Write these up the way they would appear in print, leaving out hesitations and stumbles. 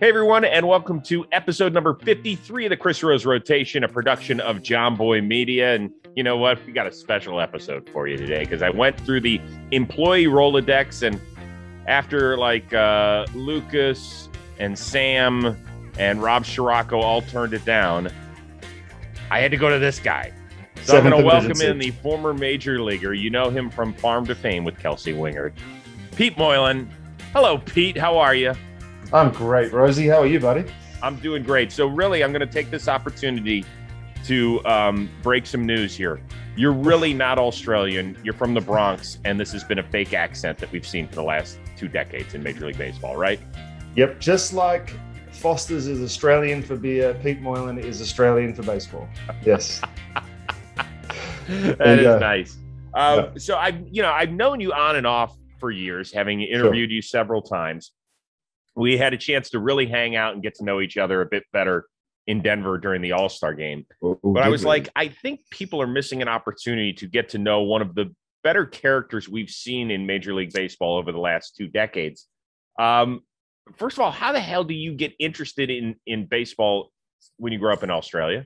Hey, everyone, and welcome to episode number 53 of the Chris Rose Rotation, a production of JOMBOY Media. And you know what? We got a special episode for you today because I went through the employee Rolodex, and after Lucas and Sam and Rob Scirocco all turned it down, I had to go to this guy. So I'm going to welcome in the former major leaguer. You know him from Farm to Fame with Kelsey Wingard, Pete Moylan. Hello, Pete. How are you? I'm great, Rosie. How are you, buddy? I'm doing great. So really, I'm going to take this opportunity to break some news here. You're really not Australian. You're from the Bronx, and this has been a fake accent that we've seen for the last 2 decades in Major League Baseball, right? Yep. Just like Foster's is Australian for beer, Pete Moylan is Australian for baseball. Yes. That is nice. So I've known you on and off for years, having interviewed you several times. We had a chance to really hang out and get to know each other a bit better in Denver during the All-Star game. But I was like, I think people are missing an opportunity to get to know one of the better characters we've seen in Major League Baseball over the last 2 decades. First of all, how the hell do you get interested in baseball when you grew up in Australia?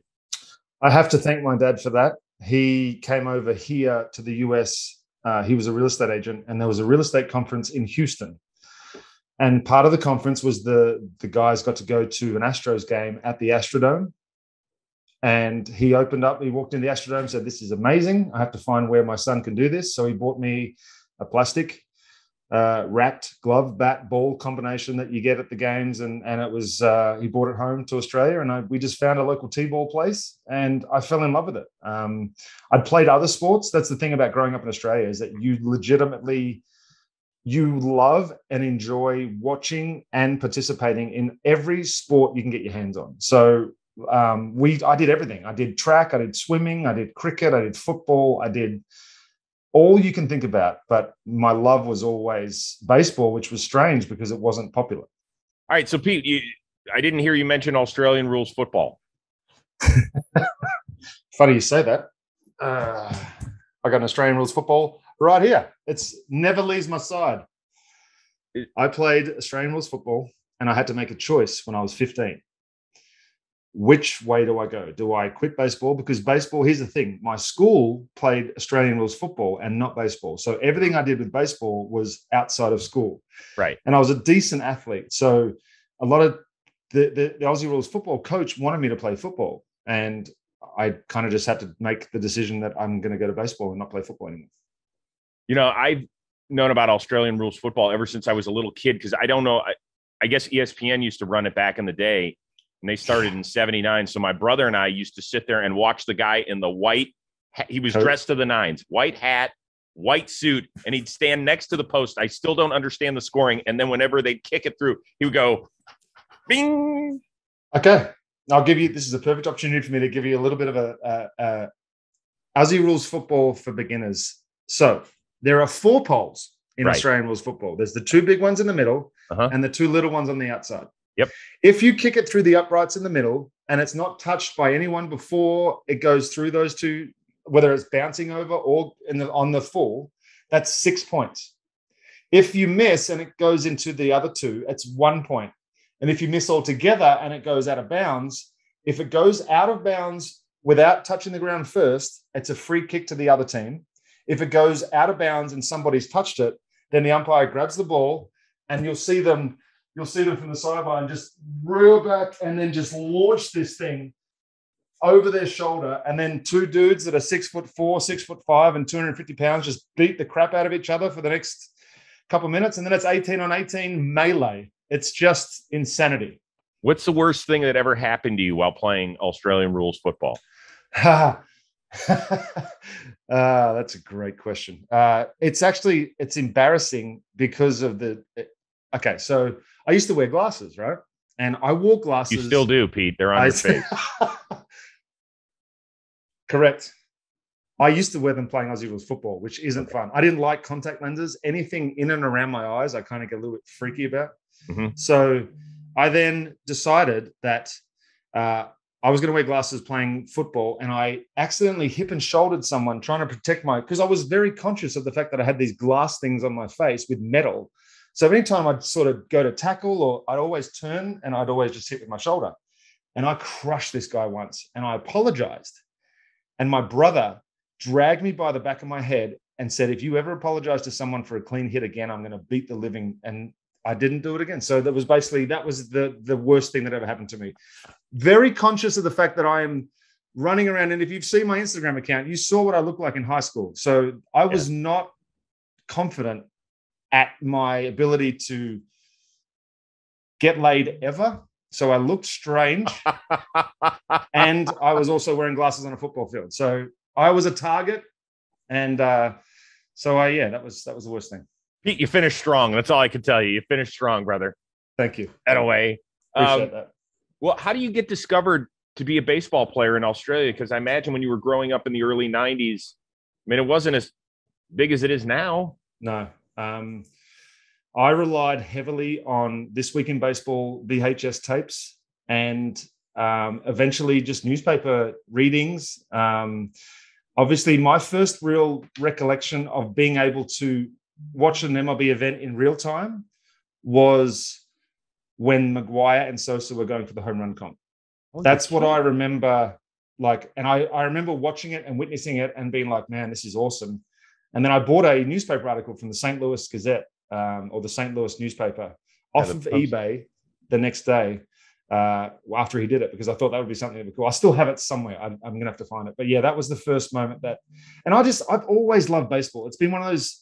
I have to thank my dad for that. He came over here to the US. He was a real estate agent, and there was a real estate conference in Houston. And part of the conference was the guys got to go to an Astros game at the Astrodome. And he walked in the Astrodome and said, "This is amazing. I have to find where my son can do this." So he bought me a plastic wrapped glove, bat, ball combination that you get at the games. And it was, he brought it home to Australia, and we just found a local T-ball place, and I fell in love with it. I'd played other sports. That's the thing about growing up in Australia, is that you love and enjoy watching and participating in every sport you can get your hands on. So I did everything. I did track, I did swimming, I did cricket, I did football, I did all you can think about. But my love was always baseball, which was strange because it wasn't popular. All right. So, Pete, I didn't hear you mention Australian rules football. Funny you say that. I got an Australian rules football right here. It's never leaves my side. I played Australian rules football, and I had to make a choice when I was 15. Which way do I go? Do I quit baseball? Because baseball, here's the thing. My school played Australian rules football and not baseball. So everything I did with baseball was outside of school. Right. And I was a decent athlete. So a lot of the Aussie rules football coach wanted me to play football. And I kind of just had to make the decision that I'm going to go to baseball and not play football anymore. You know, I've known about Australian rules football ever since I was a little kid, because I don't know. I guess ESPN used to run it back in the day, and they started in 79. So my brother and I used to sit there and watch the guy in the white. He was dressed to the nines, white hat, white suit, and he'd stand next to the post. I still don't understand the scoring. And then whenever they'd kick it through, he would go, bing. Okay. This is a perfect opportunity for me to give you a little bit of a Aussie rules football for beginners. So there are 4 poles in Australian rules football. There's the 2 big ones in the middle and the 2 little ones on the outside. Yep. If you kick it through the uprights in the middle and it's not touched by anyone before it goes through those 2, whether it's bouncing over or on the full, that's 6 points. If you miss and it goes into the other 2, it's 1 point. And if you miss altogether and it goes out of bounds, if it goes out of bounds without touching the ground first, it's a free kick to the other team. If it goes out of bounds and somebody's touched it, then the umpire grabs the ball, and you'll see them from the sideline just reel back and then just launch this thing over their shoulder. And then 2 dudes that are 6'4", 6'5", and 250 pounds just beat the crap out of each other for the next couple of minutes. And then it's 18 on 18 melee. It's just insanity. What's the worst thing that ever happened to you while playing Australian rules football? That's a great question. It's embarrassing because of okay, so I used to wear glasses, right? And I wore glasses. You still do, Pete. They're on your face. Correct. I used to wear them playing Aussie rules football, which isn't fun. I didn't like contact lenses. Anything in and around my eyes, I kind of get a little bit freaky about. Mm-hmm. So I then decided that I was going to wear glasses playing football, and I accidentally hip and shouldered someone trying to protect because I was very conscious of the fact that I had these glass things on my face with metal. So anytime I'd sort of go to tackle, or I'd always turn and I'd always just hit with my shoulder. And I crushed this guy once and I apologized. And my brother dragged me by the back of my head and said, if you ever apologize to someone for a clean hit again, I'm going to beat the living. And I didn't do it again. So that was the worst thing that ever happened to me. Very conscious of the fact that I am running around. And if you've seen my Instagram account, you saw what I looked like in high school. So I was not confident at my ability to get laid ever. So I looked strange. And I was also wearing glasses on a football field. So I was a target. And that was the worst thing. Pete, you finished strong. That's all I can tell you. You finished strong, brother. Thank you. That away. Appreciate that. Well, how do you get discovered to be a baseball player in Australia? Because I imagine when you were growing up in the early 90s, I mean, it wasn't as big as it is now. No. I relied heavily on This Week in Baseball VHS tapes and eventually just newspaper readings. Obviously, my first real recollection of being able to watch an MLB event in real time was when Maguire and Sosa were going for the home run comp. That's what I remember. And I remember watching it and witnessing it and being like, man, this is awesome. And then I bought a newspaper article from the St. Louis Gazette or the St. Louis newspaper off of eBay the next day after he did it, because I thought that would be something that would be cool. I still have it somewhere. I'm going to have to find it. But yeah, that was the first moment and I've always loved baseball. It's been one of those,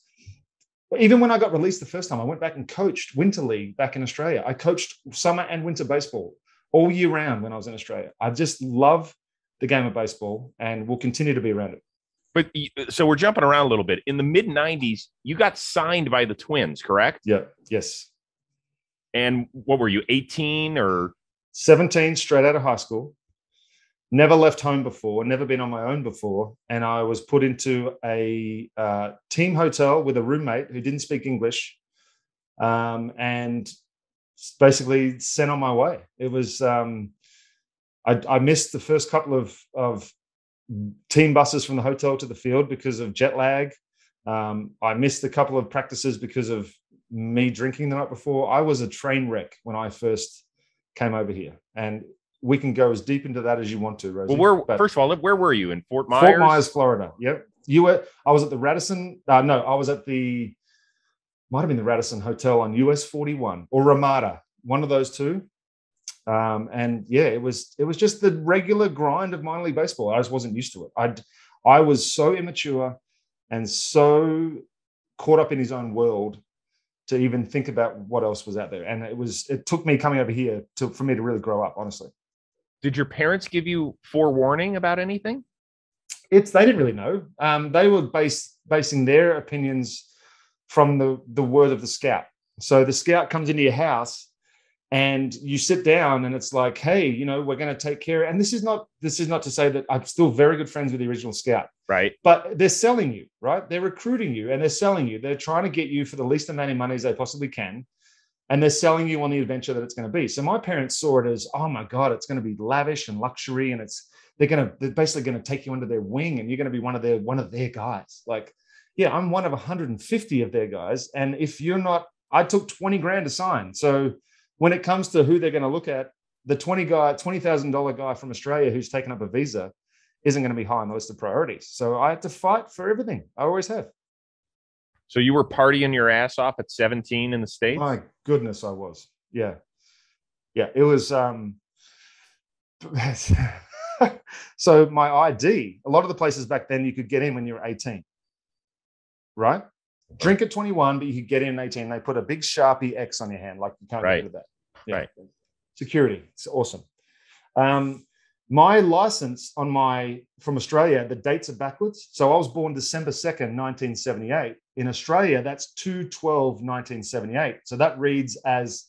even when I got released the first time, I went back and coached Winter League back in Australia. I coached summer and winter baseball all year round when I was in Australia. I just love the game of baseball and will continue to be around it. But so we're jumping around a little bit. In the mid 90s, you got signed by the Twins, correct? Yeah. Yes. And what were you, 18 or 17, straight out of high school? Never left home before, never been on my own before. And I was put into a team hotel with a roommate who didn't speak English and basically sent on my way. It was, I missed the first couple of team buses from the hotel to the field because of jet lag. I missed a couple of practices because of me drinking the night before. I was a train wreck when I first came over here. And we can go as deep into that as you want to, Rosie. Well, first of all, where were you? In Fort Myers? Fort Myers, Florida. Yep. I was at the Radisson. I was at might have been the Radisson Hotel on US 41 or Ramada, one of those two. And yeah, it was just the regular grind of minor league baseball. I just wasn't used to it. I was so immature and so caught up in his own world to even think about what else was out there. And it took me coming over here for me to really grow up, honestly. Did your parents give you forewarning about anything? They didn't really know. They were basing their opinions from the word of the scout. So the scout comes into your house and you sit down and it's like, hey, we're going to take care. And this is not to say that I'm still very good friends with the original scout. Right. But they're selling you, right? They're recruiting you and they're selling you. They're trying to get you for the least amount of money as they possibly can. And they're selling you on the adventure that it's going to be. So my parents saw it as, oh my God, it's going to be lavish and luxury. And they're basically going to take you under their wing and you're going to be one of their guys. Like, yeah, I'm one of 150 of their guys. And if you're not, I took 20 grand to sign. So when it comes to who they're going to look at, the $20,000 guy from Australia who's taken up a visa isn't going to be high on the list of priorities. So I had to fight for everything. I always have. So you were partying your ass off at 17 in the States? My goodness, I was. Yeah. Yeah. It was, so my ID, a lot of the places back then you could get in when you were 18, right? Drink at 21, but you could get in at 18. They put a big Sharpie X on your hand. Like you can't get rid of that. Yeah. Right. Security. It's awesome. My license from Australia, the dates are backwards. So I was born December 2nd, 1978. In Australia, that's 2/12/1978. So that reads as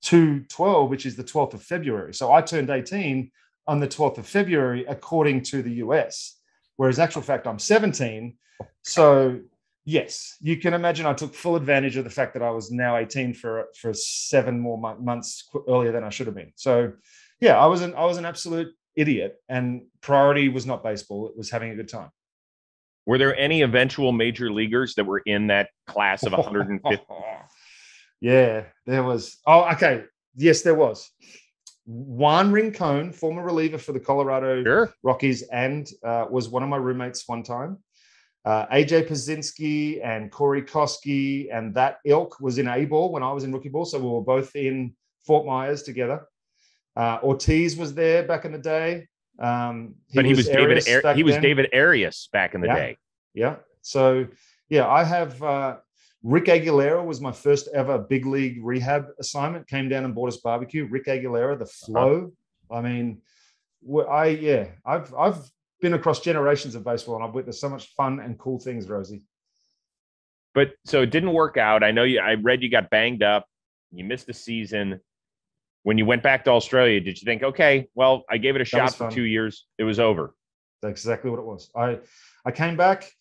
2/12, which is the 12th of February. So I turned 18 on the 12th of February, according to the US, whereas in actual fact, I'm 17. So yes, you can imagine I took full advantage of the fact that I was now 18 for 7 more months earlier than I should have been. So yeah, I was an absolute idiot, and priority was not baseball. It was having a good time. Were there any eventual major leaguers that were in that class of 150? Yeah, there was. Oh, okay. Yes, there was. Juan Rincon, former reliever for the Colorado Sure. Rockies, and was one of my roommates one time. AJ Pazinski and Corey Koski and that ilk was in A-ball when I was in rookie ball. So we were both in Fort Myers together. Ortiz was there back in the day. He was David Arias back in the yeah. day. Yeah. So, yeah, I have Rick Aguilera was my first ever big league rehab assignment. Came down and bought us barbecue. Rick Aguilera, the flow. I mean, I've been across generations of baseball, and I've witnessed so much fun and cool things, Rosie. But so it didn't work out. I know I read you got banged up. You missed the season. When you went back to Australia, did you think, okay, well, I gave it a shot for 2 years. It was over. That's exactly what it was. I came back.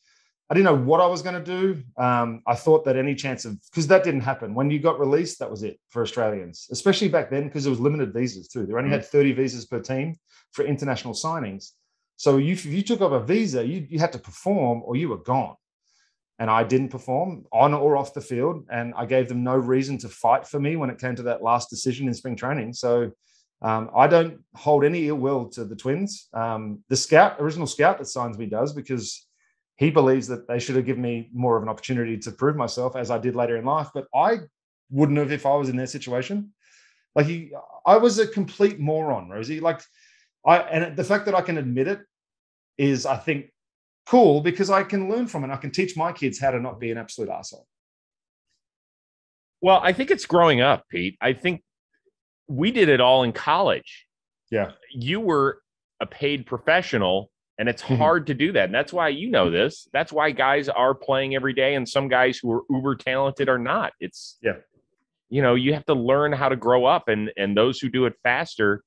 I didn't know what I was going to do. I thought that any chance of, because that didn't happen. When you got released, that was it for Australians, especially back then, because there was limited visas too. They only had 30 visas per team for international signings. So if you took up a visa, you had to perform or you were gone. And I didn't perform on or off the field. And I gave them no reason to fight for me when it came to that last decision in spring training. So I don't hold any ill will to the Twins. The original scout that signs me does, because he believes that they should have given me more of an opportunity to prove myself, as I did later in life. But I wouldn't have if I was in their situation. I was a complete moron, Rosie. And the fact that I can admit it is, I think, cool, because I can learn from it. I can teach my kids how to not be an absolute asshole. Well, I think it's growing up, Pete. I think we did it all in college. Yeah. You were a paid professional, and it's hard to do that. And that's why you know this. That's why guys are playing every day, and some guys who are uber talented are not. You have to learn how to grow up, and those who do it faster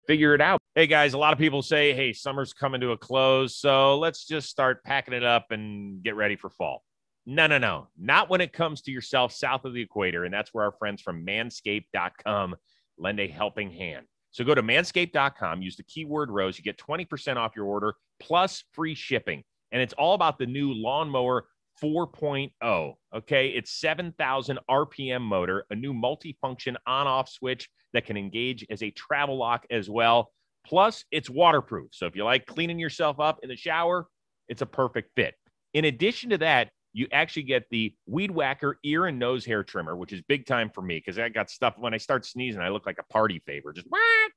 figure it out. Hey, guys, a lot of people say, hey, summer's coming to a close, so let's just start packing it up and get ready for fall. No. Not when it comes to yourself south of the equator, and that's where our friends from Manscaped.com lend a helping hand. So go to Manscaped.com, use the keyword ROSE, you get 20% off your order, plus free shipping. And it's all about the new Lawnmower 4.0, okay? It's 7,000 RPM motor, a new multifunction on-off switch that can engage as a travel lock as well. Plus, it's waterproof. So if you like cleaning yourself up in the shower, it's a perfect fit. In addition to that, you actually get the Weed Whacker ear and nose hair trimmer, which is big time for me because I got stuff when I start sneezing, I look like a party favor.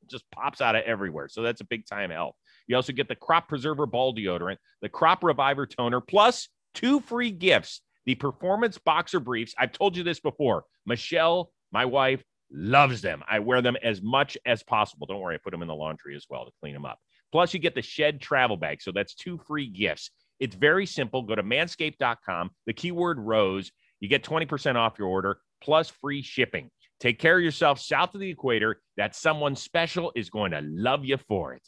Just pops out of everywhere. So that's a big time help. You also get the Crop Preserver Ball Deodorant, the Crop Reviver Toner, plus 2 free gifts, the Performance Boxer Briefs. I've told you this before. Michelle, my wife, loves them. I wear them as much as possible. Don't worry, I put them in the laundry as well to clean them up. Plus, you get the Shed travel bag. So that's 2 free gifts. It's very simple. Go to manscaped.com, the keyword ROSE. You get 20% off your order, plus free shipping. Take care of yourself south of the equator. That someone special is going to love you for it.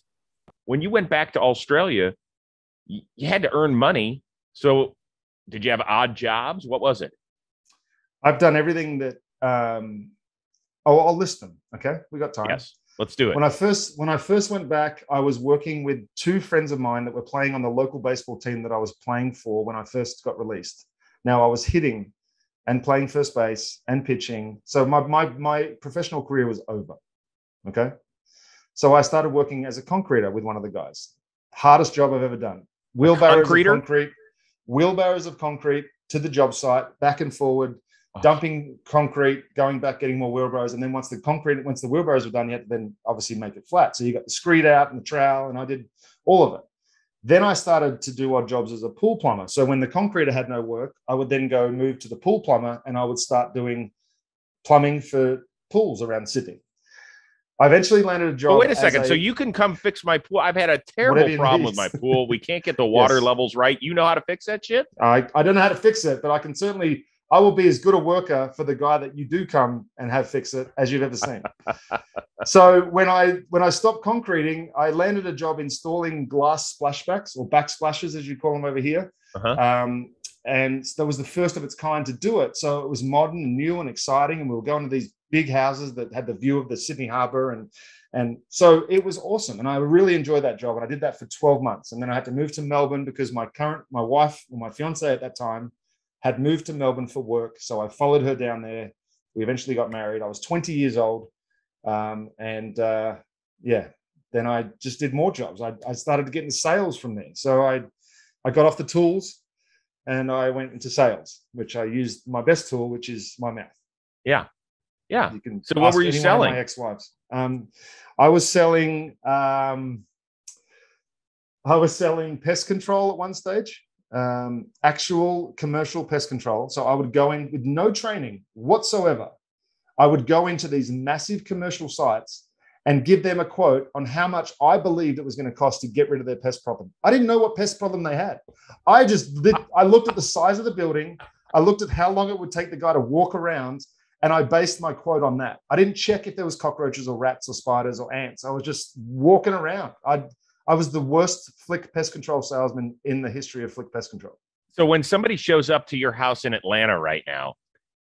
When you went back to Australia, you had to earn money. So did you have odd jobs? What was it? I've done everything that I'll list them. Okay. We got time. Yes. Let's do it. When I first went back, I was working with 2 friends of mine that were playing on the local baseball team that I was playing for when I first got released. Now I was hitting and playing first base and pitching. So my professional career was over. Okay. So I started working as a concreter with one of the guys. Hardest job I've ever done. Wheelbarrows of concrete to the job site, back and forward, dumping concrete, going back, getting more wheelbarrows. And then once the wheelbarrows were done, you had to then obviously make it flat. So you got the screed out and the trowel, and I did all of it. Then I started to do odd jobs as a pool plumber. So when the concreter had no work, I would then go move to the pool plumber, and I would start doing plumbing for pools around Sydney. I eventually landed a job. Oh, wait a second. So you can come fix my pool. I've had a terrible problem with my pool. We can't get the water levels right. You know how to fix that shit? I don't know how to fix it, but I will be as good a worker for the guy that you do come and have fix it as you've ever seen. So when I stopped concreting, I landed a job installing glass splashbacks, or backsplashes, as you call them over here. And that was the first of its kind to do it. So it was modern and new and exciting. And we were going to these big houses that had the view of the Sydney Harbour. And so it was awesome. And I really enjoyed that job. And I did that for 12 months. And then I had to move to Melbourne because my wife, or my fiance at that time, had moved to Melbourne for work. So I followed her down there We eventually got married. I was 20 years old. Then I just did more jobs. I started getting sales from there. So I got off the tools and I went into sales, which I used my best tool, which is my mouth. Yeah. Yeah. You can so what were you selling? My ex-wives. I was selling pest control at one stage, actual commercial pest control. So I would go in with no training whatsoever. I would go into these massive commercial sites and give them a quote on how much I believed it was going to cost to get rid of their pest problem. I didn't know what pest problem they had. I looked at the size of the building. I looked at how long it would take the guy to walk around, and I based my quote on that. I didn't check if there was cockroaches or rats or spiders or ants. I was just walking around. I was the worst Flick pest control salesman in the history of Flick pest control. So when somebody shows up to your house in Atlanta right now,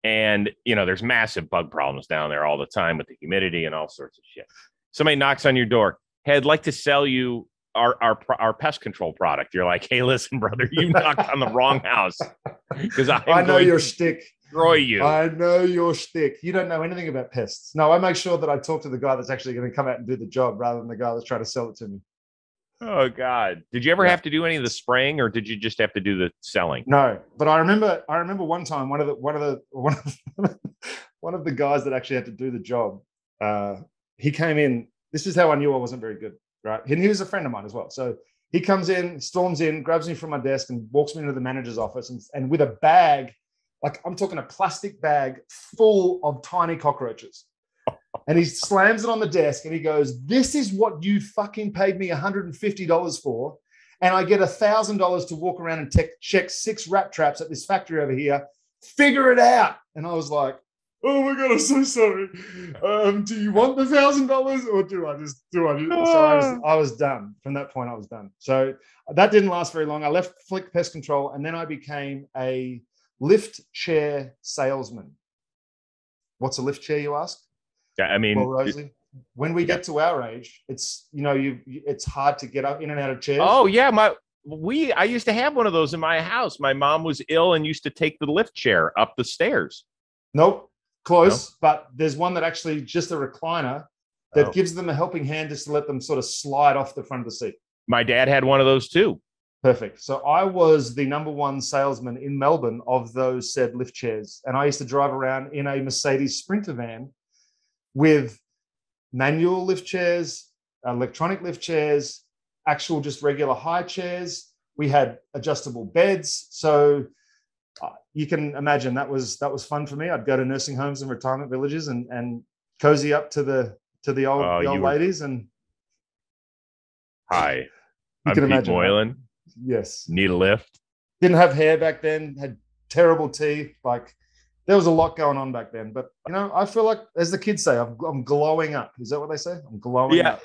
and, there's massive bug problems down there all the time with the humidity and all sorts of shit. Somebody knocks on your door. Hey, I'd like to sell you our pest control product. You're like, hey, listen, brother, you knocked on the wrong house. Because I know your shtick. Destroy you. I know your shtick. You don't know anything about pests. No, I make sure that I talk to the guy that's actually going to come out and do the job rather than the guy that's trying to sell it to me. Oh, God. Did you ever have to do any of the spraying, or did you just have to do the selling? No, but I remember one time one of the guys that actually had to do the job, he came in. This is how I knew I wasn't very good, right? And he was a friend of mine as well. So he comes in, storms in, grabs me from my desk and walks me into the manager's office and with a bag, like I'm talking a plastic bag full of tiny cockroaches. And he slams it on the desk and he goes, this is what you fucking paid me $150 for. And I get $1,000 to walk around and check 6 rat traps at this factory over here. Figure it out. And I was like, oh my God, I'm so sorry. Do you want the $1,000 or do I just? So I was done. From that point, I was done. So that didn't last very long. I left Flick Pest Control and then I became a lift chair salesman. What's a lift chair, you ask? Yeah, I mean, well, Rosie, when we get to our age, it's it's hard to get up in and out of chairs. Oh yeah, I used to have one of those in my house. My mom was ill and used to take the lift chair up the stairs. Nope, close. No? But there's one that actually just a recliner that gives them a helping hand just to let them sort of slide off the front of the seat. My dad had one of those too. Perfect. So I was the #1 salesman in Melbourne of those said lift chairs, and I used to drive around in a Mercedes Sprinter van with manual lift chairs, electronic lift chairs, actual just regular high chairs. We had adjustable beds. So you can imagine that was fun for me. I'd go to nursing homes and retirement villages and cozy up to the old ladies. And hi, I'm Peter Moylan. That. Yes. Need a lift? Didn't have hair back then, had terrible teeth, like there was a lot going on back then, but I feel like, as the kids say, I'm glowing up. Is that what they say? I'm glowing up.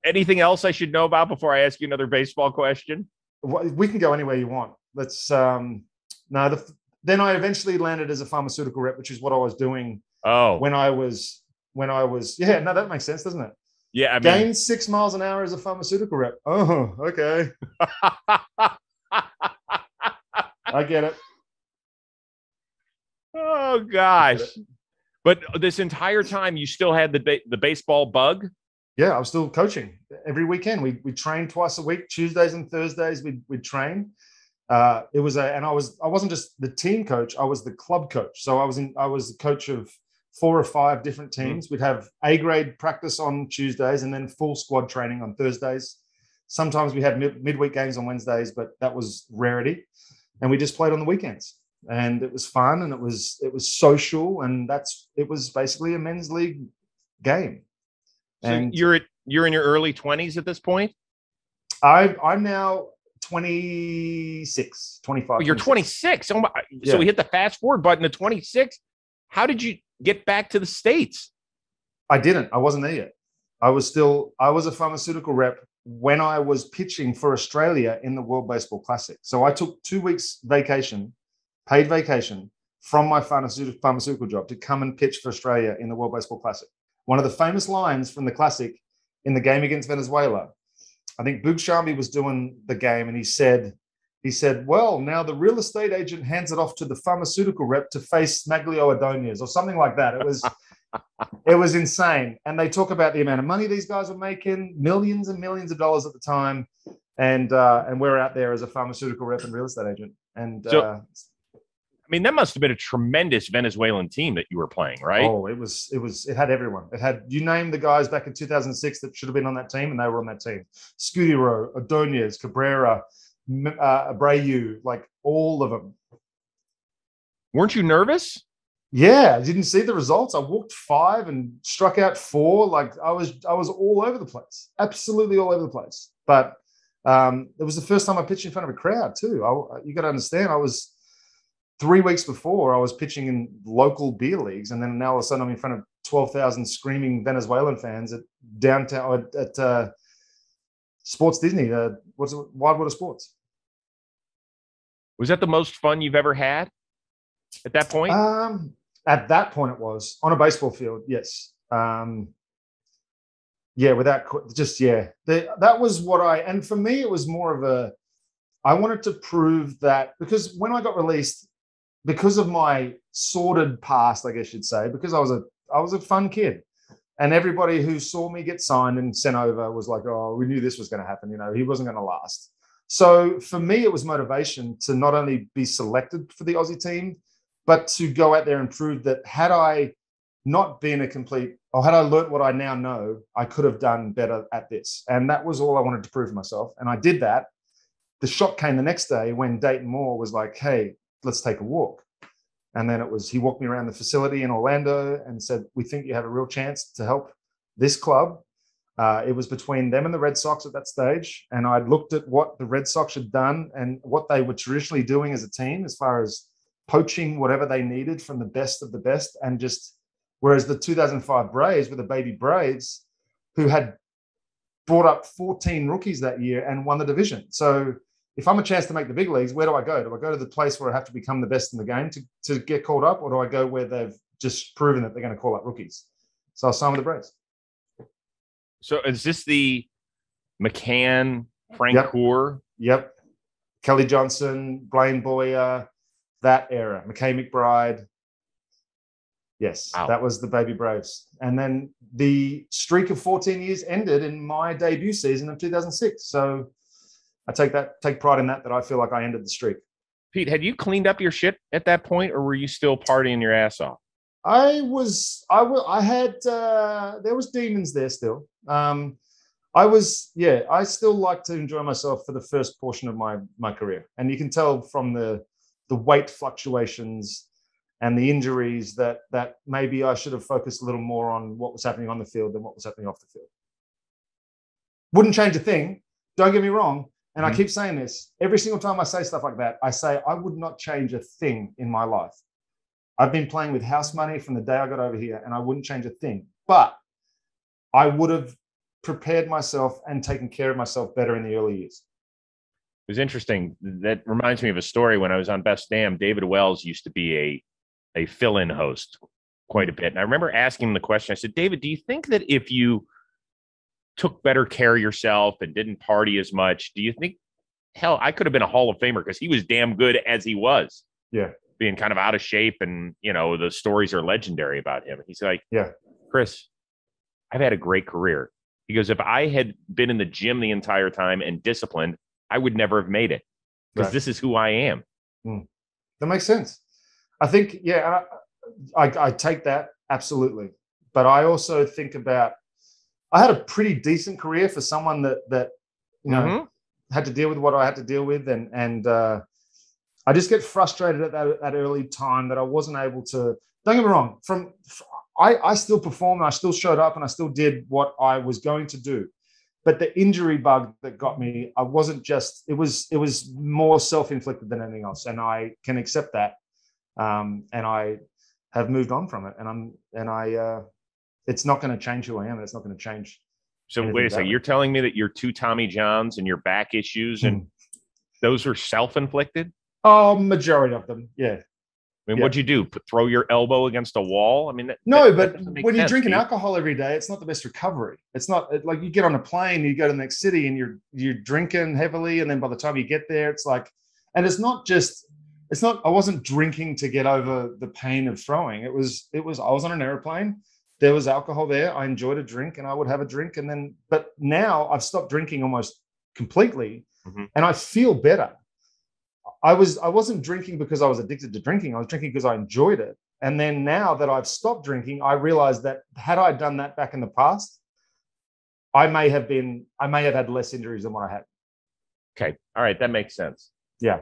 Anything else I should know about before I ask you another baseball question? We can go anywhere you want. Let's then I eventually landed as a pharmaceutical rep, which is what I was doing. When I was that makes sense, doesn't it? Yeah, I mean, gained 6 miles an hour as a pharmaceutical rep. Oh, okay. I get it. Oh gosh! But this entire time, you still had the baseball bug. Yeah, I was still coaching every weekend. We trained twice a week, Tuesdays and Thursdays. We'd train. I wasn't just the team coach. I was the club coach. So I was the coach of 4 or 5 different teams. We'd have A grade practice on Tuesdays and then full squad training on Thursdays. Sometimes we had midweek games on Wednesdays, but that was rarity. And we just played on the weekends. And it was fun and it was social, and it was basically a men's league game. So and you're in your early 20s at this point? I'm now 26, 25. Oh, you're 26. So we hit the fast forward button to 26. How did you get back to the States? I didn't. I wasn't there yet. I was a pharmaceutical rep when I was pitching for Australia in the World Baseball Classic. So I took 2 weeks vacation, paid vacation from my pharmaceutical job to come and pitch for Australia in the World Baseball Classic. One of the famous lines from the Classic in the game against Venezuela, I think Boog Shambi was doing the game, and he said, he said, well, now the real estate agent hands it off to the pharmaceutical rep to face Maglio Adonias or something like that. It was insane. And they talk about the amount of money these guys were making, millions and millions of dollars at the time. And we're out there as a pharmaceutical rep and real estate agent. And so, I mean, that must have been a tremendous Venezuelan team that you were playing, right? Oh, it had everyone. It had, you name the guys back in 2006 that should have been on that team, and they were on that team. Scudero, Adonias, Cabrera, Abreu, like all of them. Weren't you nervous? Yeah, I didn't see the results. I walked 5 and struck out 4. Like I was all over the place, absolutely all over the place. But it was the first time I pitched in front of a crowd too. You got to understand, I was 3 weeks before I was pitching in local beer leagues, and then now all of a sudden I'm in front of 12,000 screaming Venezuelan fans at downtown at Sports Disney. What's it, Widewater Sports? Was that the most fun you've ever had at that point? At that point, it was on a baseball field. Yes. Yeah, that was what and for me, it was more of I wanted to prove that, because when I got released, because of my sordid past, I guess you'd say, because I was a fun kid, and everybody who saw me get signed and sent over was like, oh, we knew this was going to happen. You know, he wasn't going to last. So for me, it was motivation to not only be selected for the Aussie team, but to go out there and prove that had I not been had I learned what I now know, I could have done better at this. And that was all I wanted to prove to myself. And I did that. The shock came the next day when Dayton Moore was like, hey, let's take a walk. And then he walked me around the facility in Orlando and said, we think you have a real chance to help this club. It was between them and the Red Sox at that stage. And I'd looked at what the Red Sox had done and what they were traditionally doing as a team, as far as poaching whatever they needed from the best of the best. And whereas the 2005 Braves were the baby Braves who had brought up 14 rookies that year and won the division. So if I'm a chance to make the big leagues, where do I go? Do I go to the place where I have to become the best in the game to get called up? Or do I go where they've just proven that they're going to call up rookies? So I'll sign with the Braves. So is this the McCann, Frank Coeur? Yep. Kelly Johnson, Blaine Boyer, that era. McKay McBride. Yes, wow. That was the baby Braves. And then the streak of 14 years ended in my debut season of 2006. So I take pride in that I feel like I ended the streak. Pete, had you cleaned up your shit at that point, or were you still partying your ass off? there was demons there still. I still like to enjoy myself for the first portion of my career. And you can tell from the weight fluctuations and the injuries that maybe I should have focused a little more on what was happening on the field than what was happening off the field. Wouldn't change a thing. Don't get me wrong. And I keep saying this. Every single time I say stuff like that, I say I would not change a thing in my life. I've been playing with house money from the day I got over here, and I wouldn't change a thing. But I would have prepared myself and taken care of myself better in the early years. It was interesting. That reminds me of a story. When I was on Best Damn, David Wells used to be a fill-in host quite a bit. And I remember asking him the question. I said, David, do you think that if you took better care of yourself and didn't party as much, do you think, hell, I could have been a Hall of Famer, because he was damn good as he was. Yeah. Being kind of out of shape, and, you know, the stories are legendary about him. He's like, yeah, Chris, I've had a great career. He goes, if I had been in the gym the entire time and disciplined, I would never have made it, because this is who I am. That makes sense. I think, yeah, I take that absolutely. But I also think about, I had a pretty decent career for someone that you know, had to deal with what I had to deal with. And I just get frustrated at that early time that I wasn't able to, don't get me wrong, I still performed, I still showed up, and I still did what I was going to do. But the injury bug that got me, it was more self-inflicted than anything else. And I can accept that. And I have moved on from it. It's not going to change who I am. And it's not going to change. So wait a second. You're telling me that your 2 Tommy Johns and your back issues, and those were self-inflicted? Oh, majority of them. Yeah. I mean, what'd you do? Throw your elbow against a wall? I mean, but when you're drinking alcohol every day, it's not the best recovery. It's not like you get on a plane, you go to the next city, and you're drinking heavily, and then by the time you get there, it's like And I wasn't drinking to get over the pain of throwing. I was on an airplane. There was alcohol there. I enjoyed a drink and I would have a drink. But now I've stopped drinking almost completely, and I feel better. I wasn't drinking because I was addicted to drinking. I was drinking because I enjoyed it. And then now that I've stopped drinking, I realized that had I done that back in the past, I may have had less injuries than what I had. Okay. All right. That makes sense. Yeah.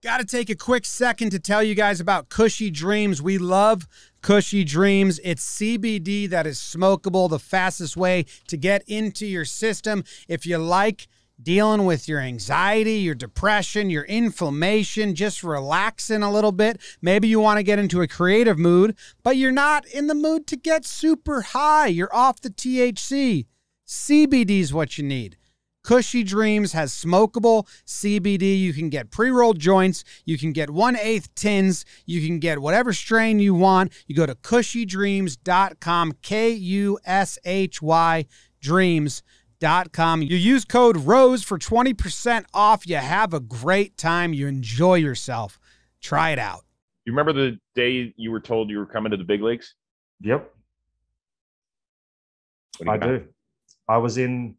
Got to take a quick second to tell you guys about Cushy Dreams. We love Cushy Dreams. It's CBD that is smokable, the fastest way to get into your system. If you like dealing with your anxiety, your depression, your inflammation, just relaxing a little bit. Maybe you want to get into a creative mood, but you're not in the mood to get super high. You're off the THC. CBD is what you need. Cushy Dreams has smokable CBD. You can get pre-rolled joints. You can get 1/8 tins. You can get whatever strain you want. You go to cushydreams.com, KUSHY dreams.com. You use code ROSE for 20% off. You have a great time. You enjoy yourself. Try it out. You remember the day you were told you were coming to the big leagues? Yep. I do. I was in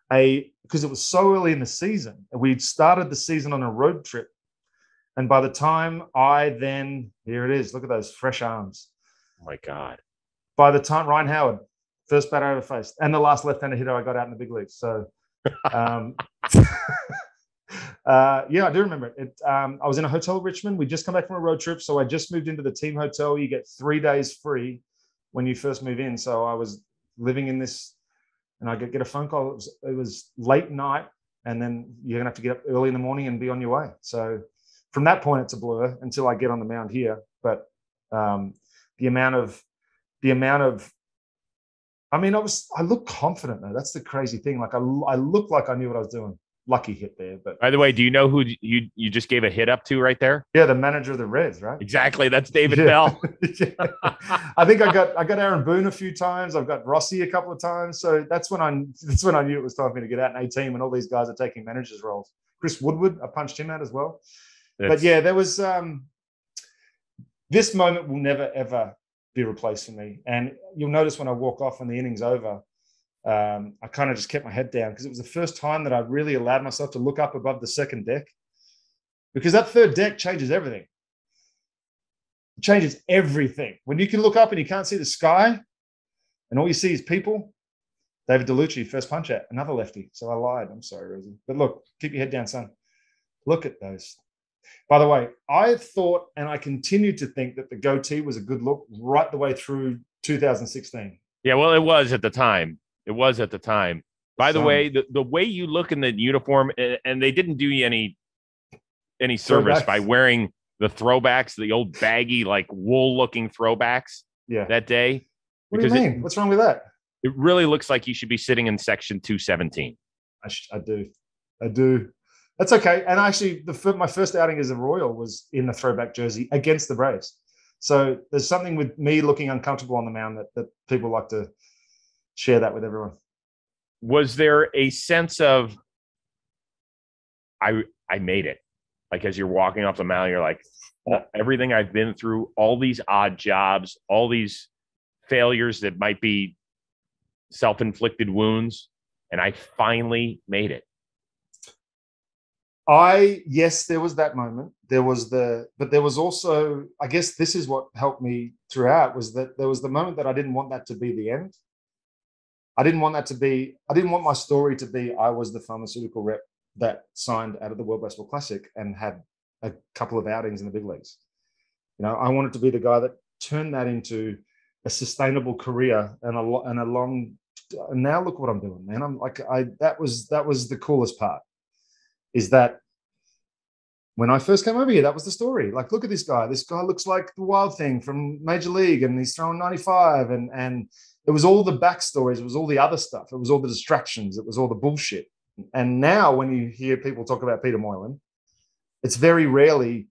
because it was so early in the season. We'd started the season on a road trip. And by the time here it is, look at those fresh arms. Oh my God. By the time Ryan Howard, first batter I ever faced, and the last left-hander hitter I got out in the big leagues. So, yeah, I do remember it. I was in a hotel in Richmond. We just come back from a road trip. So I just moved into the team hotel. You get 3 days free when you first move in. So I was living in this, and I get a phone call. It was late night, and then you're gonna have to get up early in the morning and be on your way. So from that point, it's a blur until I get on the mound here. But the amount of, I mean, I look confident though. That's the crazy thing. Like I looked like I knew what I was doing. Lucky hit there. But by the way, do you know who you just gave a hit up to right there? Yeah, the manager of the Reds, right? Exactly. That's David Bell. Yeah. I think I got Aaron Boone a few times. I've got Rossi a couple of times. So that's when I knew it was time for me to get out in 18 when all these guys are taking managers' roles. Chris Woodward, I punched him out as well. But yeah, there was this moment will never ever be replaced for me. And you'll notice when I walk off when the inning's over, I kind of just kept my head down because it was the first time that I really allowed myself to look up above the second deck, because that third deck changes everything. It changes everything. When you can look up and you can't see the sky and all you see is people. David DeLucci, first punch out, another lefty. So I lied. I'm sorry, Rosie. But look, keep your head down, son. Look at those. By the way, I thought and I continue to think that the goatee was a good look right the way through 2016. Yeah, well, it was at the time. It was at the time. By the way, the way you look in the uniform, and they didn't do you any service by wearing the throwbacks, the old baggy, like wool-looking throwbacks that day. What do you mean? What's wrong with that? It really looks like you should be sitting in section 217. I do. That's okay. And actually, my first outing as a Royal was in the throwback jersey against the Braves. So there's something with me looking uncomfortable on the mound that people like to share that with everyone. Was there a sense of, I made it? Like as you're walking off the mound, you're like, everything I've been through, all these odd jobs, all these failures that might be self-inflicted wounds, and I finally made it. Yes, there was that moment. But there was also, I guess this is what helped me throughout, was that there was the moment that I didn't want that to be the end. I didn't want my story to be, I was the pharmaceutical rep that signed out of the World Baseball Classic and had a couple of outings in the big leagues. I wanted to be the guy that turned that into a sustainable career and a long, and now look what I'm doing, man. I'm like, that was the coolest part, is that when I first came over here, that was the story. Like, look at this guy. This guy looks like the Wild Thing from Major League, and he's throwing 95. And it was all the backstories. It was all the other stuff. It was all the distractions. It was all the bullshit. And now when you hear people talk about Peter Moylan, it's very rarely,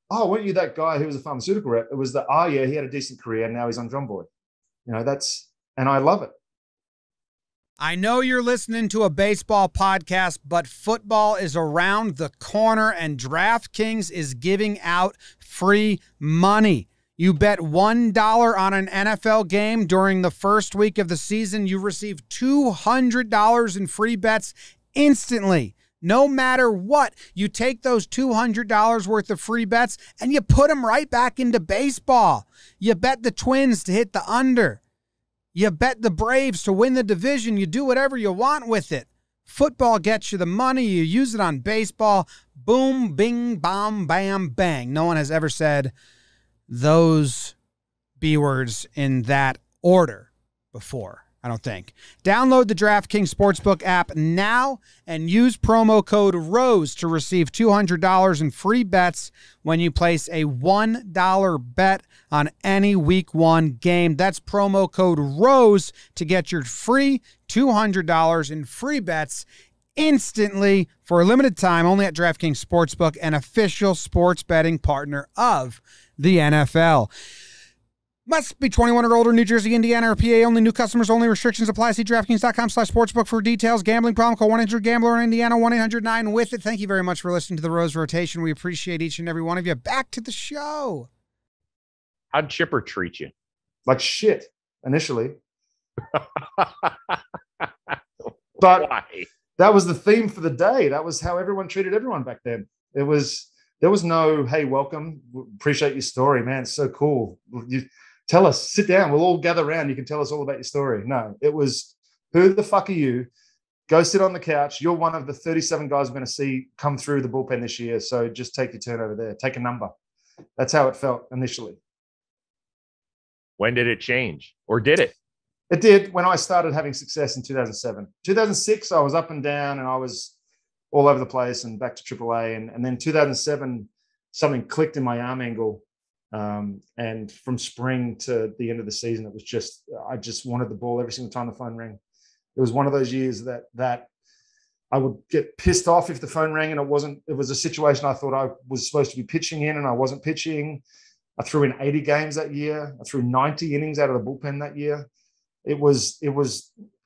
oh, weren't you that guy who was a pharmaceutical rep? It was yeah, he had a decent career, and now he's on JOMBOY. And I love it. I know you're listening to a baseball podcast, but football is around the corner and DraftKings is giving out free money. You bet $1 on an NFL game during the first week of the season, you receive $200 in free bets instantly. No matter what, you take those $200 worth of free bets and you put them right back into baseball. You bet the Twins to hit the under. You bet the Braves to win the division. You do whatever you want with it. Football gets you the money. You use it on baseball. Boom, bing, bam, bam, bang. No one has ever said those B words in that order before, I don't think. Download the DraftKings Sportsbook app now and use promo code ROSE to receive $200 in free bets when you place a $1 bet on any Week 1 game. That's promo code ROSE to get your free $200 in free bets instantly for a limited time only at DraftKings Sportsbook, an official sports betting partner of the NFL. Must be 21 or older, New Jersey, Indiana, or PA only. New customers only. Restrictions apply. See DraftKings.com/sportsbook for details. Gambling problem? Call 1-800-GAMBLER in Indiana, 1-800-9-WITH-IT. Thank you very much for listening to the Rose Rotation. We appreciate each and every one of you. Back to the show. How'd Chipper treat you? Like shit, initially. But Why? that was the theme for the day. That was how everyone treated everyone back then. There was no, hey, welcome. Appreciate your story, man. It's so cool. You tell us, sit down. We'll all gather around. You can tell us all about your story. No, it was, who the fuck are you? Go sit on the couch. You're one of the 37 guys we're going to see come through the bullpen this year. So just take your turn over there. Take a number. That's how it felt initially. When did it change? Or did it? It did when I started having success in 2007. 2006, I was up and down and I was all over the place and back to AAA. And then 2007, something clicked in my arm angle. And from spring to the end of the season, it was just, I just wanted the ball every single time the phone rang. It was one of those years that I would get pissed off if the phone rang and it was a situation I thought I was supposed to be pitching in and I wasn't pitching. I threw in 80 games that year. I threw 90 innings out of the bullpen that year.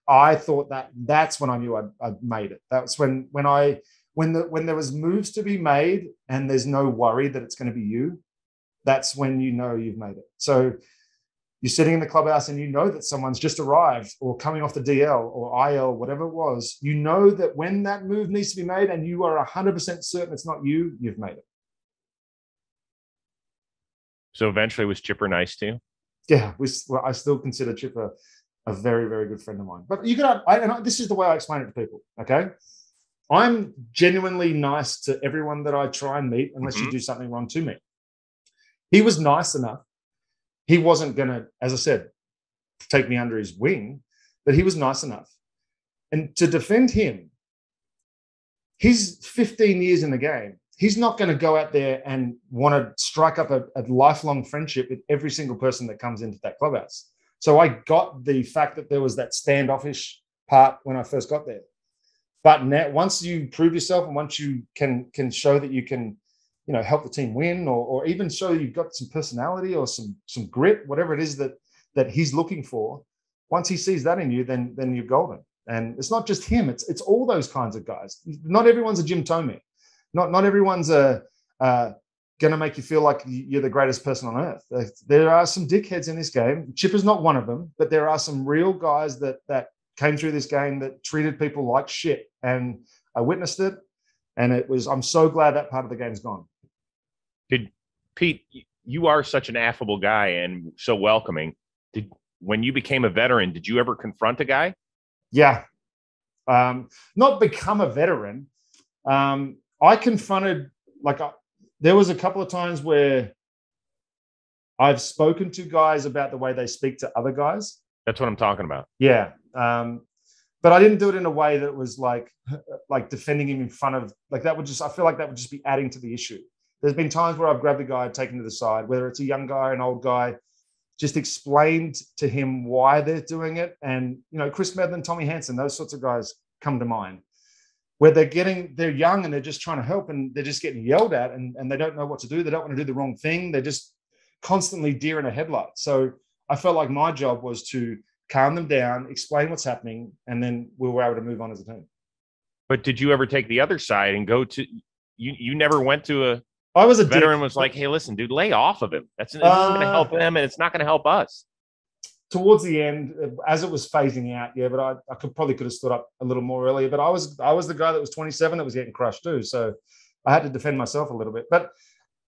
I thought that's when I knew I'd made it. That's when there was moves to be made and there's no worry that it's going to be you. That's when you know you've made it. So you're sitting in the clubhouse and you know that someone's just arrived or coming off the DL or IL, whatever it was. You know that when that move needs to be made and you are 100% certain it's not you, you've made it. So eventually was Chipper nice to you? Yeah, I still consider Chipper a very, very good friend of mine. But this is the way I explain it to people, okay? I'm genuinely nice to everyone that I try and meet unless you do something wrong to me. He was nice enough. He wasn't going to, as I said, take me under his wing, but he was nice enough. And to defend him, he's 15 years in the game. He's not going to go out there and want to strike up a lifelong friendship with every single person that comes into that clubhouse. So I got the fact that there was that standoffish part when I first got there. But now, once you prove yourself and once you can show that you can, help the team win or even show you've got some personality or some grit, whatever it is that he's looking for, once he sees that in you, then you're golden. And it's not just him. It's all those kinds of guys. Not everyone's a Jim Thome. Not everyone's going to make you feel like you're the greatest person on earth. There are some dickheads in this game. Chipper's not one of them, but there are some real guys that came through this game that treated people like shit. And I witnessed it. And I'm so glad that part of the game's gone. Pete, you are such an affable guy and so welcoming. When you became a veteran, did you ever confront a guy? Yeah. Not become a veteran. I confronted, there was a couple of times where I've spoken to guys about the way they speak to other guys. That's what I'm talking about. Yeah. But I didn't do it in a way that was like defending him in front of, I feel like that would just be adding to the issue. There's been times where I've grabbed a guy, taken to the side, whether it's a young guy, an old guy, just explained to him why they're doing it. And, Chris Medlin, Tommy Hansen, those sorts of guys come to mind, where they're young and they're just trying to help and they're just getting yelled at and they don't know what to do. They don't want to do the wrong thing. They're just constantly deer in a headlight. So I felt like my job was to calm them down, explain what's happening, and then we were able to move on as a team. But did you ever take the other side and go to you never went to a I was a veteran dick. was like, hey, listen, dude, lay off of him. This isn't going to help them, and it's not going to help us. Towards the end, as it was phasing out, yeah, but I probably could have stood up a little more earlier. But I was the guy that was 27 that was getting crushed too. So I had to defend myself a little bit. But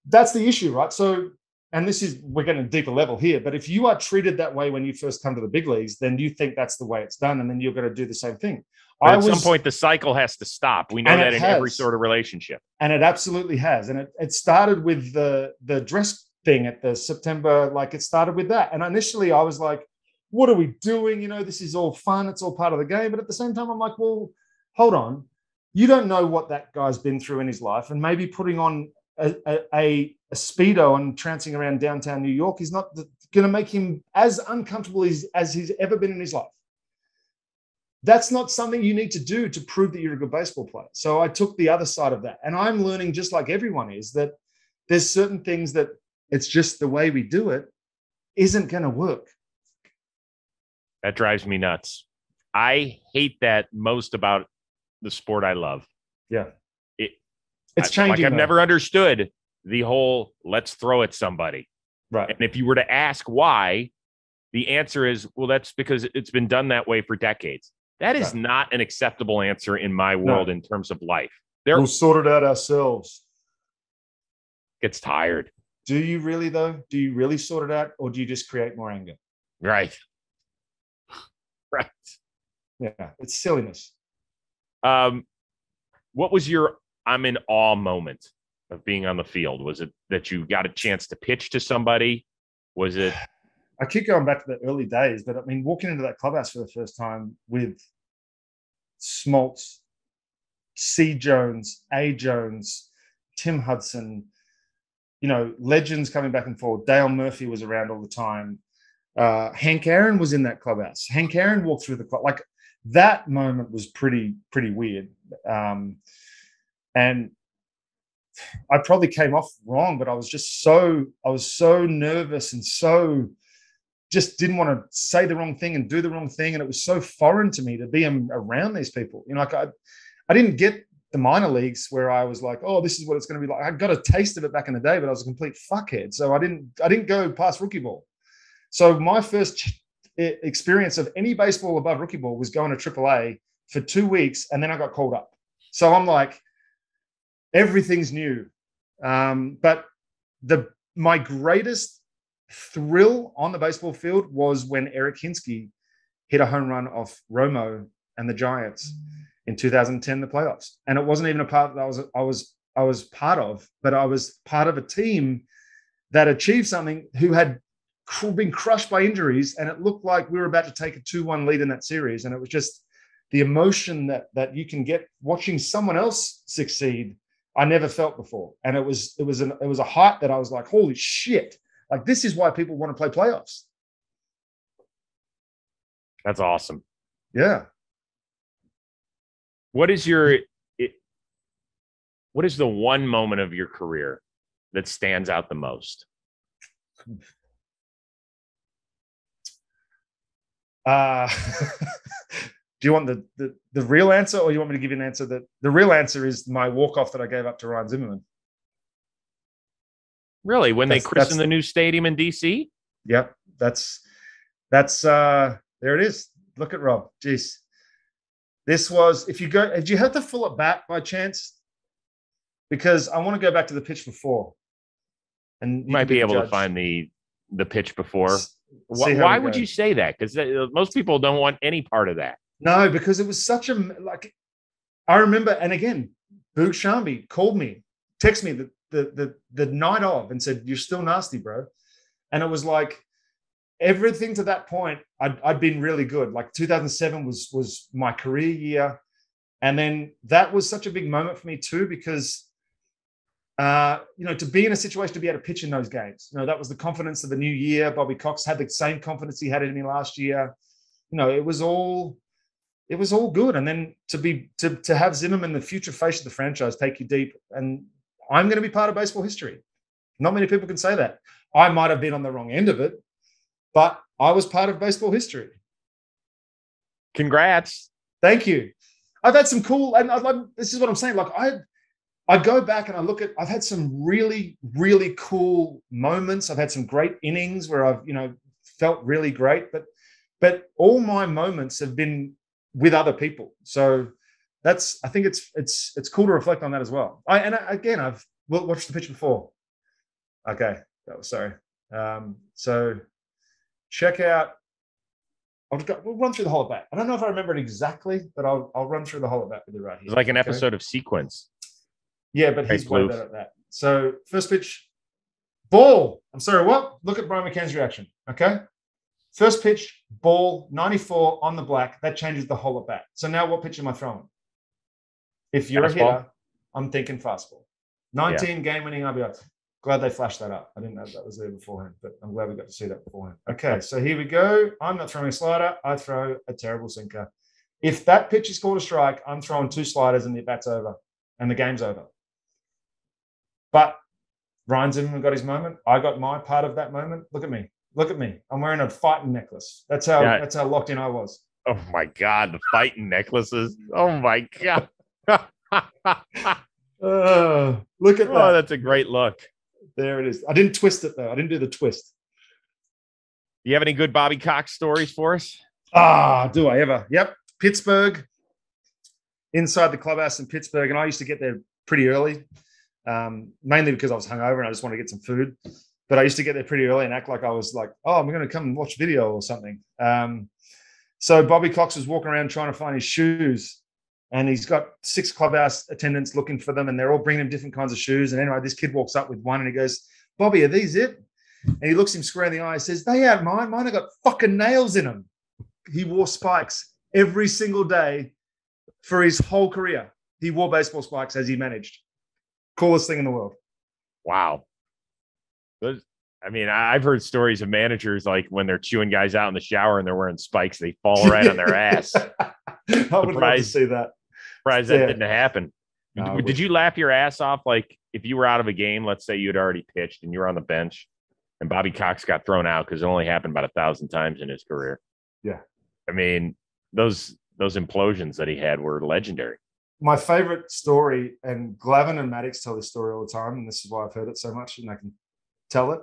that's the issue, right? So, and we're getting a deeper level here. But if you are treated that way when you first come to the big leagues, then you think that's the way it's done, and then you're going to do the same thing. But at some point, the cycle has to stop. We know that in every sort of relationship. And it absolutely has. And it started with the dress thing at the September, like it started with that. And initially I was like, what are we doing? You know, this is all fun. It's all part of the game. But at the same time, I'm like, well, hold on. You don't know what that guy's been through in his life. And maybe putting on a Speedo and trouncing around downtown New York is not going to make him as uncomfortable as he's ever been in his life. That's not something you need to do to prove that you're a good baseball player. So I took the other side of that. And I'm learning, just like everyone is, that there's certain things that it's just the way we do it isn't going to work. That drives me nuts. I hate that most about the sport I love. Yeah. It's changing. Like I've never understood the whole let's throw at somebody. Right. And if you were to ask why, the answer is, well, that's because it's been done that way for decades. That is not an acceptable answer in my world in terms of life. We'll sort it out ourselves. Gets tired. Do you really, though? Do you really sort it out, or do you just create more anger? Right. Right. Yeah, it's silliness. What was your I'm in awe moment of being on the field? Was it that you got a chance to pitch to somebody? Was it? I keep going back to the early days, but I mean, walking into that clubhouse for the first time with Smoltz, C. Jones, A. Jones, Tim Hudson, you know, legends coming back and forth. Dale Murphy was around all the time. Hank Aaron was in that clubhouse. Hank Aaron walked through the club. Like, that moment was pretty weird. And I probably came off wrong, but I was so nervous and so just didn't want to say the wrong thing and do the wrong thing. And it was so foreign to me to be around these people. You know, like I didn't get the minor leagues where I was like, oh, this is what it's going to be like. I got a taste of it back in the day, but I was a complete fuckhead. So I didn't go past rookie ball. So my first experience of any baseball above rookie ball was going to AAA for 2 weeks, and then I got called up. So I'm like, everything's new. But my greatest thrill on the baseball field was when Eric Hinsky hit a home run off Romo and the Giants in 2010, the playoffs. And it wasn't even a part that I was part of, but I was part of a team that achieved something who had been crushed by injuries, and it looked like we were about to take a 2-1 lead in that series. And it was just the emotion that you can get watching someone else succeed. I never felt before. And it was a height that I was like, holy shit. Like, this is why people want to play playoffs. That's awesome. Yeah. What is the one moment of your career that stands out the most? Do you want the real answer, or you want me to give you an answer? That the real answer is my walk-off that I gave up to Ryan Zimmerman. Really? When they christened the new stadium in DC? Yep. That's there it is. Look at Rob. Jeez. This was, did you have to fill it back by chance? Because I want to go back to the pitch before. And you might be able to find the pitch before. Why would you say that? Because most people don't want any part of that. No, because it was such I remember, and again, Boog Shambi called me, texted me the night of and said, "You're still nasty, bro." And it was like, everything to that point, I'd been really good. Like 2007 was my career year. And then that was such a big moment for me too, because, to be in a situation to be able to pitch in those games, that was the confidence of the new year. Bobby Cox had the same confidence he had in me last year. It was all good. And then to have Zimmerman, the future face of the franchise, take you deep. And I'm going to be part of baseball history. Not many people can say that. I might have been on the wrong end of it, but I was part of baseball history. Congrats. Thank you. I've had some cool, and this is what I'm saying. Like I go back and I look at, I've had some really, really cool moments. I've had some great innings where I've, felt really great, but all my moments have been with other people. So I think it's cool to reflect on that as well. I've watched the pitch before. Okay. Sorry. So check out, we'll run through the whole at bat. I don't know if I remember it exactly, but I'll run through the whole at bat with you right here. It's like an episode of Sequence. Yeah, but he's way better at that. So first pitch, ball. I'm sorry, what? Look at Brian McCann's reaction. Okay. First pitch, ball, 94 on the black. That changes the whole at bat. So now what pitch am I throwing? If you're a hitter, I'm thinking fastball. 19 game-winning RBI. Glad they flashed that up. I didn't know that was there beforehand, but I'm glad we got to see that beforehand. Okay, so here we go. I'm not throwing a slider. I throw a terrible sinker. If that pitch is called a strike, I'm throwing 2 sliders and the bat's over and the game's over. But Ryan Zimmerman got his moment. I got my part of that moment. Look at me. Look at me. I'm wearing a fighting necklace. That's how locked in I was. Oh my God, the fighting necklaces. Oh my God. Look at that. Oh, that's a great look. There it is. I didn't twist it though. I didn't do the twist. You have any good Bobby Cox stories for us? Do I ever? Yep. Pittsburgh. Inside the clubhouse in Pittsburgh. And I used to get there pretty early. Mainly because I was hungover and I just wanted to get some food. But I used to get there pretty early and act like I was like, I'm going to come and watch video or something. So Bobby Cox was walking around trying to find his shoes. And he's got 6 clubhouse attendants looking for them, and they're all bringing him different kinds of shoes. And anyway, this kid walks up with one and he goes, Bobby, are these it? And he looks him square in the eye and says, they aren't mine. Mine have got fucking nails in them. He wore spikes every single day for his whole career. He wore baseball spikes as he managed. Coolest thing in the world. Wow. I mean, I've heard stories of managers like when they're chewing guys out in the shower and they're wearing spikes, they fall right on their ass. I would love to see that. Surprised that didn't happen. No, did you laugh your ass off? Like if you were out of a game, let's say you had already pitched and you were on the bench and Bobby Cox got thrown out because it only happened about 1,000 times in his career. Yeah. I mean, those implosions that he had were legendary. My favorite story, and Glavin and Maddox tell this story all the time, and this is why I've heard it so much and I can tell it.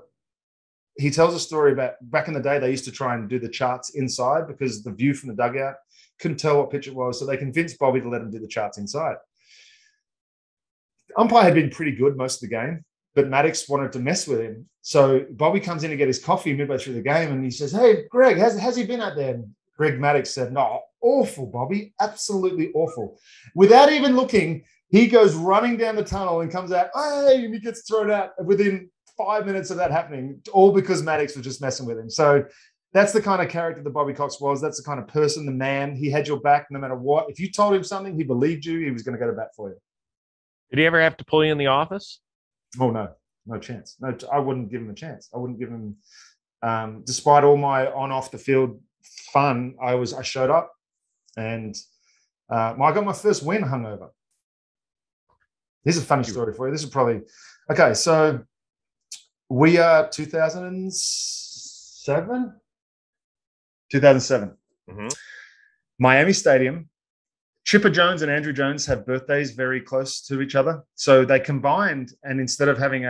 He tells a story about back in the day, they used to try and do the charts inside because the view from the dugout couldn't tell what pitch it was. So they convinced Bobby to let him do the charts inside. The umpire had been pretty good most of the game, but Maddox wanted to mess with him. So Bobby comes in to get his coffee midway through the game and he says, hey, Greg, has he been out there? And Greg Maddox said, no, awful, Bobby, absolutely awful. Without even looking, he goes running down the tunnel and comes out, hey, and he gets thrown out within 5 minutes of that happening, all because Maddox was just messing with him. So that's the kind of character that Bobby Cox was. That's the kind of person, the man. He had your back no matter what. If you told him something, he believed you. He was going to go to bat for you. Did he ever have to pull you in the office? Oh, no chance. No, I wouldn't give him a chance. I wouldn't give him, despite all my on-off the field fun, I showed up and I got my first win hungover. Here's a funny story for you. This is probably, okay, so we are 2007. Mm-hmm. Miami Stadium. Chipper Jones and Andrew Jones have birthdays very close to each other. So they combined, and instead of having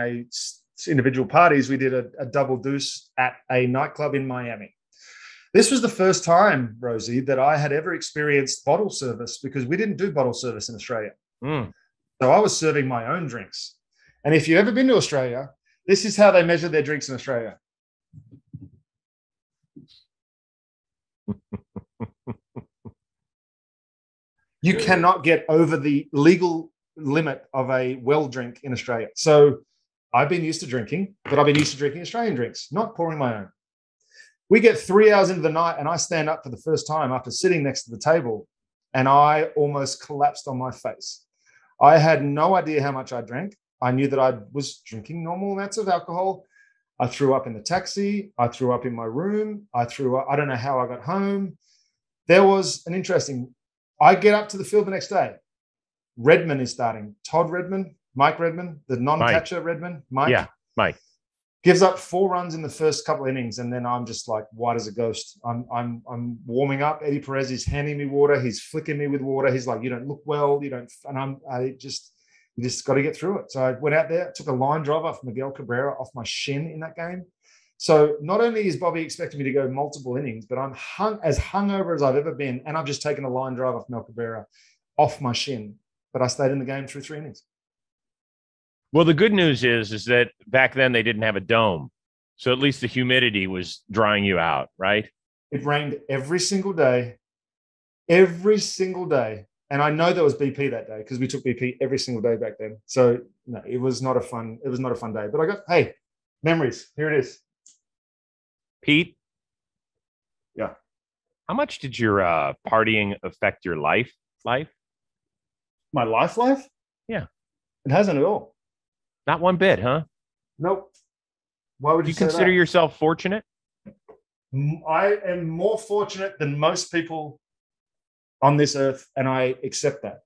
individual parties, we did a double deuce at a nightclub in Miami. This was the first time, Rosie, that I had ever experienced bottle service because we didn't do bottle service in Australia. So I was serving my own drinks. And if you've ever been to Australia, this is how they measure their drinks in Australia. You cannot get over the legal limit of a well drink in Australia. So I've been used to drinking, but I've been used to drinking Australian drinks, not pouring my own. We get 3 hours into the night and I stand up for the first time after sitting next to the table and I almost collapsed on my face. I had no idea how much I drank. I knew that I was drinking normal amounts of alcohol. I threw up in the taxi. I threw up in my room. I threw up. I don't know how I got home. There was an interesting, I get up to the field the next day. Redmond is starting. Todd Redmond, Mike Redmond, the non-catcher Redmond. Mike. Yeah, Mike. Gives up 4 runs in the first couple of innings, and then I'm just like white as a ghost. I'm warming up. Eddie Perez is handing me water. He's flicking me with water. He's like, "You don't look well. You don't." And you just got to get through it. So I went out there, took a line drive off Miguel Cabrera off my shin in that game. So not only is Bobby expecting me to go multiple innings, but I'm as hungover as I've ever been, and I've just taken a line drive off Mel Cabrera off my shin. But I stayed in the game through 3 innings. Well, the good news is that back then they didn't have a dome. So at least the humidity was drying you out, right? It rained every single day. And I know there was BP that day because we took BP every single day back then. So no, it was not a fun day. But hey, memories. Here it is. Pete? Yeah. How much did your partying affect your life? My life? Yeah. It hasn't at all. Not one bit, huh? Nope. Why would you say consider that? yourself fortunate? I am more fortunate than most people on this earth, and I accept that.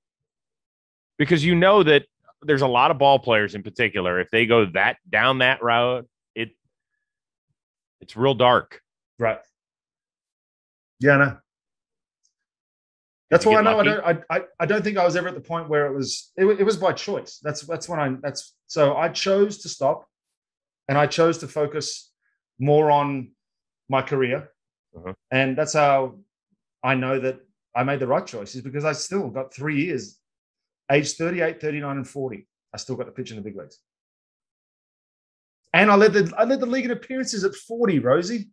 Because you know that there's a lot of ball players in particular. If they go down that route, it's real dark. Right. Yeah, no. That's why I know I don't think I was ever at the point where it was by choice. So I chose to stop, and I chose to focus more on my career. And that's how I know that I made the right choices, because I still got 3 years, age 38, 39, and 40. I still got to pitch in the big leagues. And I led the league in appearances at 40, Rosie.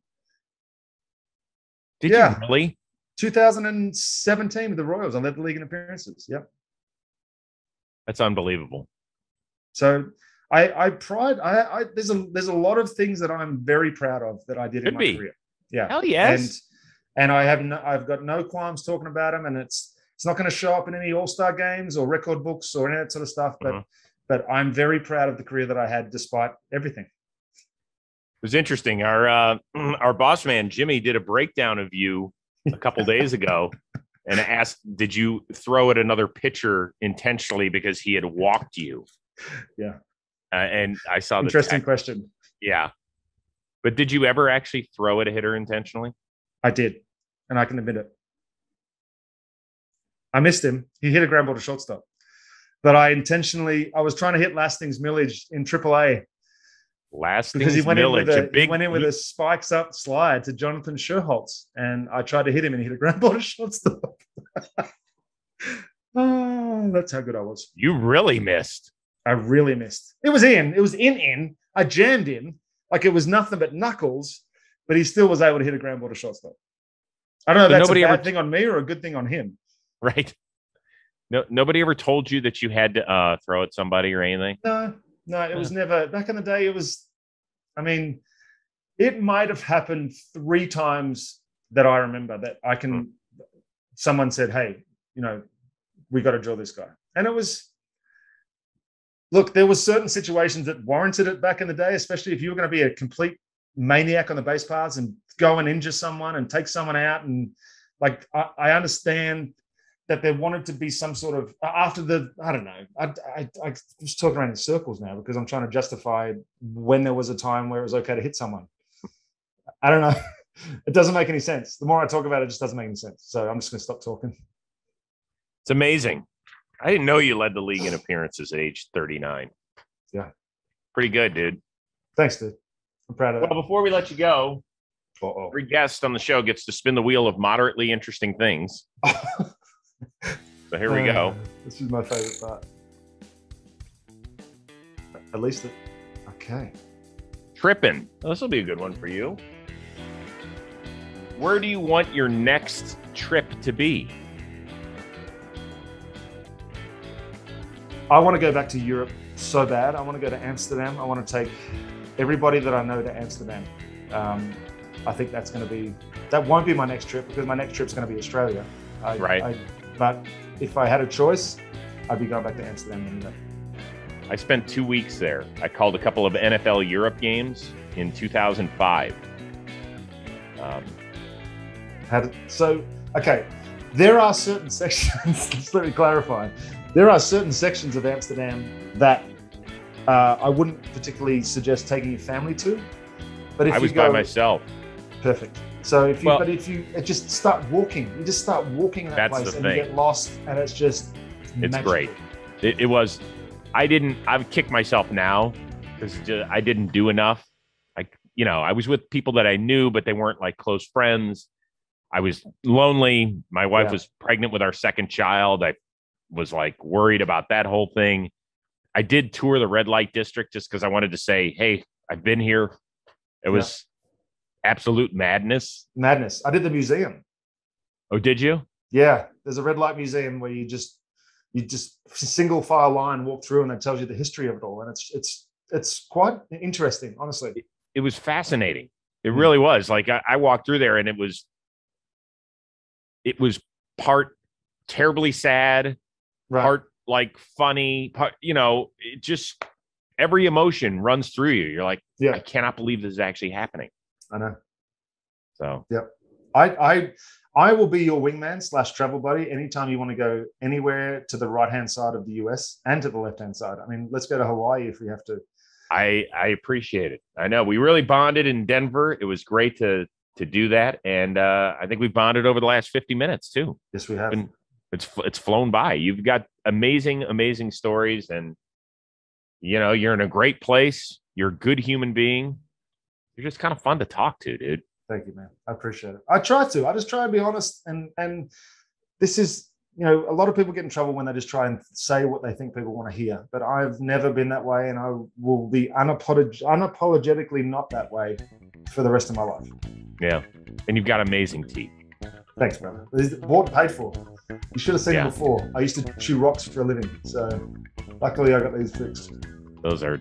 Did you really? 2017 with the Royals, I led the league in appearances. Yep. That's unbelievable. So there's a lot of things that I'm very proud of that I did in my career. Yeah. Hell yes. And I've got no qualms talking about them, and it's not going to show up in any All-Star games or record books or any of that sort of stuff. But I'm very proud of the career that I had despite everything. It was interesting. Our boss man Jimmy did a breakdown of you a couple days ago and asked, did you throw at another pitcher intentionally because he had walked you? Yeah. And I saw the interesting question. Yeah. But did you ever actually throw at a hitter intentionally? I did. And I can admit it. I missed him. He hit a ground ball to shortstop. But I was trying to hit Lasting's millage in AAA. Because he went in with a spikes up slide to Jonathan Scherholtz, and I tried to hit him and he hit a ground ball to shortstop. Oh, that's how good I was. You really missed. I really missed. It was in. I jammed in like it was nothing but knuckles, but he still was able to hit a ground ball to shortstop. I don't know if that's a bad thing on me or a good thing on him. Right. No, nobody ever told you that you had to throw at somebody or anything? No, it was never. Back in the day, it might have happened 3 times that I remember that I can. Someone said, "Hey, we got to drill this guy," and it was. Look, there was certain situations that warranted it back in the day, especially if you were going to be a complete maniac on the base paths and go and injure someone and take someone out, and I understand that there wanted to be some sort of I don't know. I just talk around in circles now because I'm trying to justify when there was a time where it was okay to hit someone. I don't know. It doesn't make any sense. The more I talk about it, it just doesn't make any sense. So I'm just going to stop talking. It's amazing. I didn't know you led the league in appearances at age 39. Yeah. Pretty good, dude. Thanks, dude. I'm proud of that. Well, before we let you go, every guest on the show gets to spin the wheel of moderately interesting things. So here we go. This is my favorite part. At least okay. Tripping. This will be a good one for you. Where do you want your next trip to be? I want to go back to Europe so bad. I want to go to Amsterdam. I want to take everybody that I know to Amsterdam. I think that won't be my next trip, because my next trip's going to be Australia. But if I had a choice, I'd be going back to Amsterdam anyway. I spent 2 weeks there. I called a couple of NFL Europe games in 2005. There are certain sections, just let me clarify. There are certain sections of Amsterdam that I wouldn't particularly suggest taking your family to. But if I was by myself. Perfect. So if you just start walking, you just start walking that place and you get lost, and it's magical. Great. It was. I would kick myself now because I didn't do enough. I was with people that I knew, but they weren't like close friends. I was lonely. My wife was pregnant with our second child. I was like worried about that whole thing. I did tour the red light district just because I wanted to say, hey, I've been here. It was absolute madness. Madness. I did the museum. Oh, did you? Yeah. There's a red light museum where you just single file line walk through, and it tells you the history of it all. And it's quite interesting, honestly. It was fascinating. It really was. Like I walked through there, and it was part terribly sad, part like funny, part, it just every emotion runs through you. You're like, I cannot believe this is actually happening. I know. So I will be your wingman / travel buddy anytime you want to go anywhere to the right-hand side of the US and to the left-hand side. I mean, let's go to Hawaii if we have to. I appreciate it. I know we really bonded in Denver. It was great to do that. And I think we've bonded over the last 50 minutes too. Yes, we have. It's flown by. You've got amazing stories, and you're in a great place. You're a good human being. You're just kind of fun to talk to, dude. Thank you, man. I appreciate it. I just try to be honest. And this is, a lot of people get in trouble when they just try and say what they think people want to hear. But I've never been that way, and I will be unapologetically not that way for the rest of my life. Yeah. And you've got amazing teeth. Thanks, brother. Bought and paid for. You should have seen it before. I used to chew rocks for a living. So luckily I got these fixed. Those are,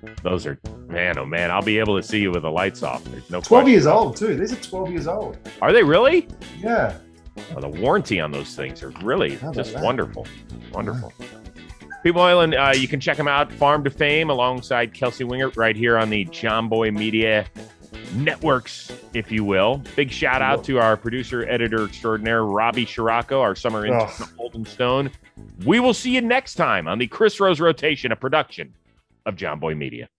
man, oh man, I'll be able to see you with the lights off. There's no 12 years old too. These are 12 years old. Are they really? Yeah. The warranty on those things are really just wonderful. Wonderful. Peter Moylan, you can check him out, Farm to Fame, alongside Kelsey Wingert, right here on the JOMBOY Media networks, if you will. Big shout out to our producer, editor extraordinaire, Robbie Scirocco, our summer intern, Holden Stone. We will see you next time on the Chris Rose Rotation, a production of JOMBOY Media.